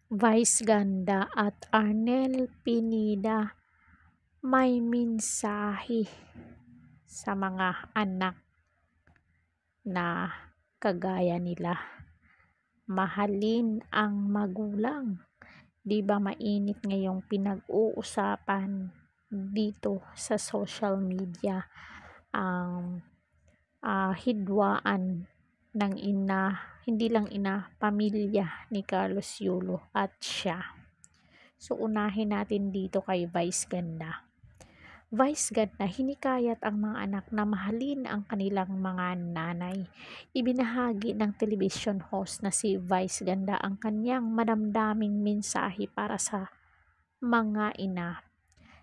Vice Ganda at Arnel Pineda may mensahe sa mga anak na kagaya nila. Mahalin ang magulang. 'Di ba mainit ngayong pinag-uusapan dito sa social media ang hidwaan ng ina, hindi lang ina, pamilya ni Carlos Yulo at siya. So unahin natin dito kay Vice Ganda. Vice ganda, hinikayat ang mga anak na mahalin ang kanilang mga nanay. Ibinahagi ng television host na si Vice Ganda ang kanyang madamdaming mensahe para sa mga ina.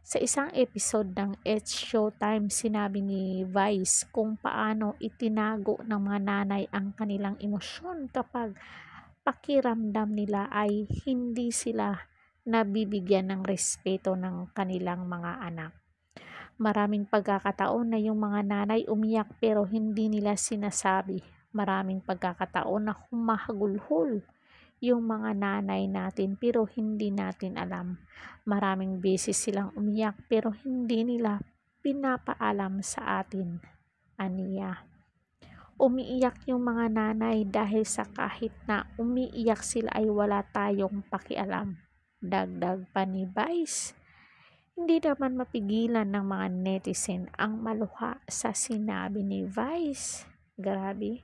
Sa isang episode ng It's Showtime, sinabi ni Vice kung paano itinago ng mga nanay ang kanilang emosyon kapag pakiramdam nila ay hindi sila nabibigyan ng respeto ng kanilang mga anak. Maraming pagkakataon na yung mga nanay umiyak pero hindi nila sinasabi. Maraming pagkakataon na humahagulhol yung mga nanay natin pero hindi natin alam. Maraming beses silang umiyak pero hindi nila pinapaalam sa atin. Aniya. Umiiyak yung mga nanay dahil sa kahit na umiiyak sila ay wala tayong pakialam. Dagdag pa ni Vice. Hindi naman mapigilan ng mga netizen ang maluha sa sinabi ni Vice. Grabe.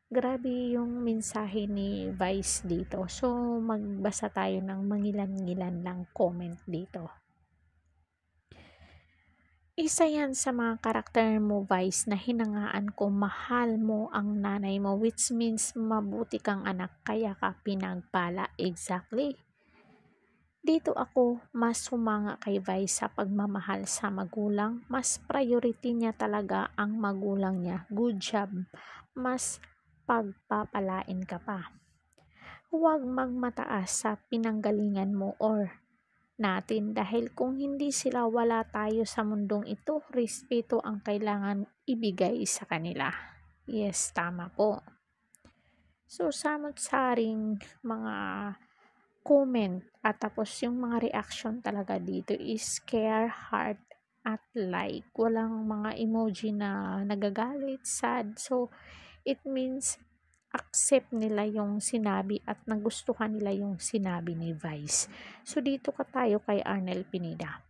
Grabe yung mensahe ni Vice dito. So, magbasa tayo ng mangilan-ngilan lang comment dito. Isa yan sa mga karakter mo, Vice, na hinangaan ko mahal mo ang nanay mo, which means mabuti kang anak kaya ka pinagpala. Exactly. Dito ako mas humanga kay Vice sa pagmamahal sa magulang. Mas priority niya talaga ang magulang niya. Good job. Mas pagpapalain ka pa. Huwag magmataas sa pinanggalingan mo or natin dahil kung hindi sila wala tayo sa mundong ito, respeto ang kailangan ibigay sa kanila. Yes, tama po. So, samot-saring mga comment at tapos yung mga reaction talaga dito is care, heart, at like. Walang mga emoji na nagagalit, sad. So, it means accept nila yung sinabi at nagustuhan nila yung sinabi ni Vice. So, dito ka tayo kay Arnel Pineda.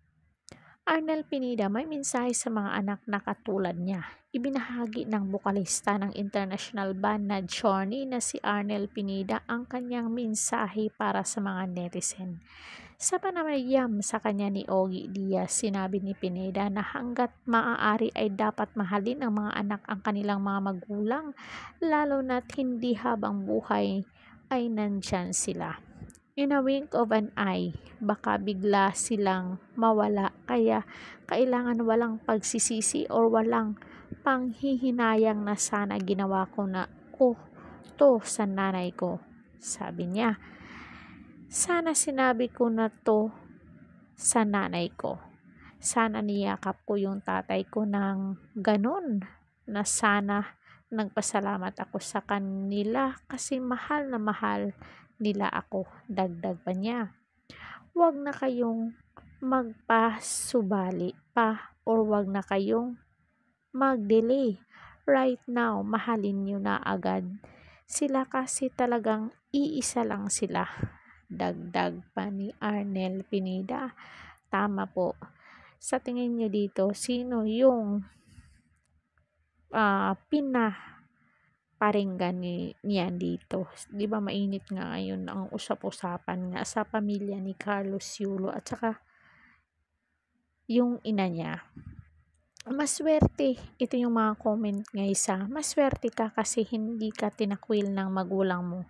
Arnel Pineda may mensahe sa mga anak na katulad niya. Ibinahagi ng bokalista ng international band na Journey na si Arnel Pineda ang kanyang mensahe para sa mga netizen. Sa panamayam sa kanya ni Ogie Diaz, sinabi ni Pineda na hanggat maaari ay dapat mahalin ng mga anak ang kanilang mga magulang, lalo na't hindi habang buhay ay nandyan sila. In a wink of an eye, baka bigla silang mawala kaya kailangan walang pagsisisi or walang panghihinayang na sana ginawa ko to sa nanay ko. Sabi niya, sana sinabi ko na to sa nanay ko. Sana niyakap ko yung tatay ko ng ganun na sana nagpasalamat ako sa kanila kasi mahal na mahal nila ako. Dagdag pa niya. Huwag na kayong magpasubali pa or huwag na kayong mag-delay. Right now, mahalin nyo na agad. Sila kasi talagang iisa lang sila. Dagdag pa ni Arnel Pineda. Tama po. Sa tingin nyo dito, sino yung pinaparinggan niyan dito? Di ba mainit nga ngayon ang usap-usapan nga sa pamilya ni Carlos Yulo at saka yung ina niya. Maswerte, ito yung mga comment nga isa, maswerte ka kasi hindi ka tinakwil ng magulang mo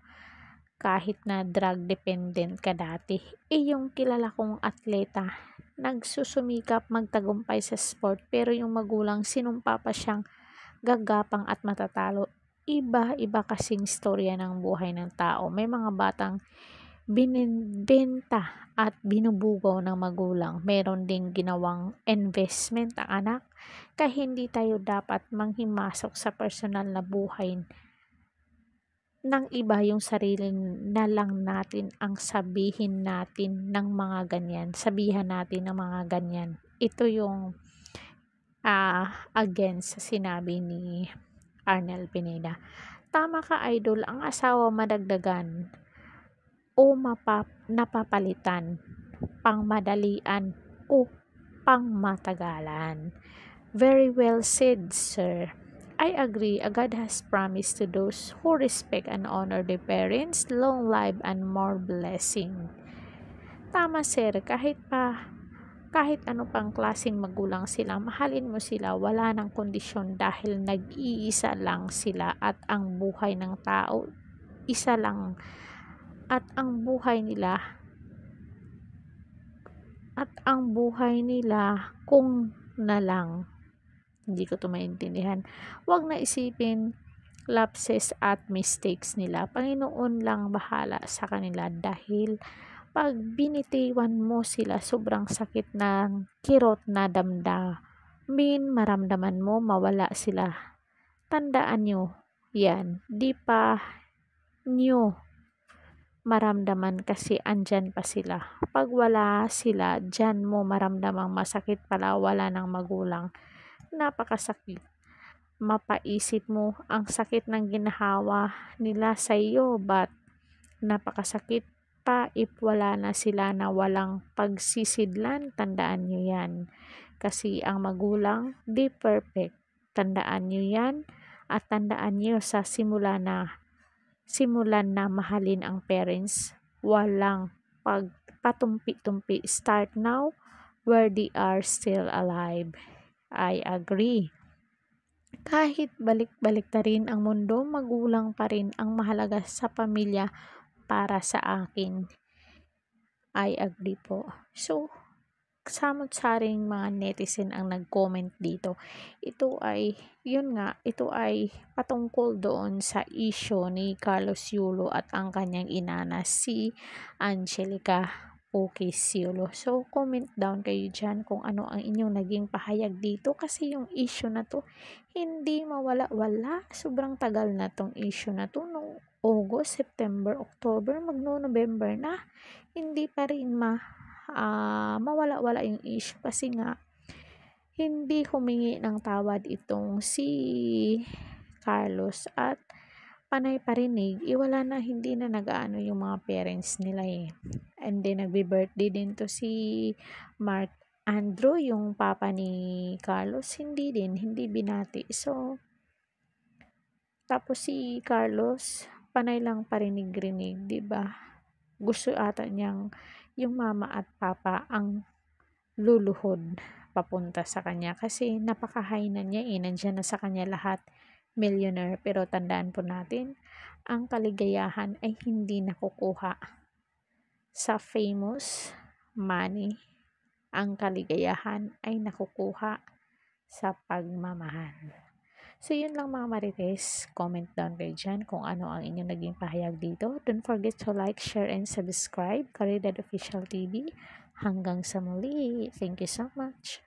kahit na drug dependent ka dati. Yung kilala kong atleta, nagsusumikap magtagumpay sa sport pero yung magulang sinumpa pa siyang gagapang at matatalo. Iba-iba kasing istorya ng buhay ng tao. May mga batang binibenta at binubugaw ng magulang. Meron ding ginawang investment ang anak. Kaya hindi tayo dapat manghimasok sa personal na buhay ng iba yung sarili na lang natin ang sabihin natin ng mga ganyan. Sabihan natin ng mga ganyan. Ito yung against sa sinabi ni Arnel Pineda. Tama ka, idol, ang asawa madagdagan o napapalitan, pangmadalian o pangmatagalan. Very well said, sir. I agree. God has promised to those who respect and honor their parents long life and more blessing. Tama, sir. Kahit ano pang klaseng magulang sila, mahalin mo sila, wala ng kondisyon dahil nag-iisa lang sila at ang buhay ng tao isa lang at ang buhay nila kung na lang. Hindi ko to maintindihan. Huwag na isipin lapses at mistakes nila. Panginoon lang bahala sa kanila dahil pag binitiwan mo sila, sobrang sakit ng kirot na maramdaman mo, mawala sila. Tandaan nyo, yan, di pa nyo maramdaman kasi andyan pa sila. Pag wala sila, dyan mo maramdamang masakit pala, wala ng magulang. Napakasakit. Mapaisip mo ang sakit ng ginahawa nila sa iyo, but napakasakit pa if wala na sila na walang pagsisidlan. Tandaan nyo yan. Kasi ang magulang, di perfect. Tandaan nyo yan. At tandaan nyo sa simulan na mahalin ang parents. Walang pagpatumpi-tumpi. Start now where they are still alive. I agree. Kahit balik-balik na rin ang mundo, magulang pa rin ang mahalaga sa pamilya para sa akin. I agree po. So, samot-saring mga netizen ang nag-comment dito. Ito ay patungkol doon sa issue ni Carlos Yulo at ang kanyang ina na si Angelica Yulo. So, comment down kayo dyan kung ano ang inyong naging pahayag dito kasi yung issue na to hindi mawala-wala. Sobrang tagal na tong issue na to. Noong August, September, October, magno-November na. Hindi pa rin mawala-wala yung issue kasi nga hindi humingi ng tawad itong si Carlos at panay parinig, wala na, hindi na nag-aano yung mga parents nila and then nagbe-birthday din to si Mark Andrew, yung papa ni Carlos, hindi binati. So tapos si Carlos panay lang parinig-rinig, 'di ba? Gusto ata niyang yung mama at papa ang luluhod papunta sa kanya kasi napaka-high na niya nandiyan na sa kanya lahat, millionaire. Pero tandaan po natin, ang kaligayahan ay hindi nakukuha sa famous money. Ang kaligayahan ay nakukuha sa pagmamahal. So, yun lang mga marites. Comment down kayo dyan kung ano ang inyong naging pahayag dito. Don't forget to like, share, and subscribe. Caridad Official TV. Hanggang sa muli. Thank you so much.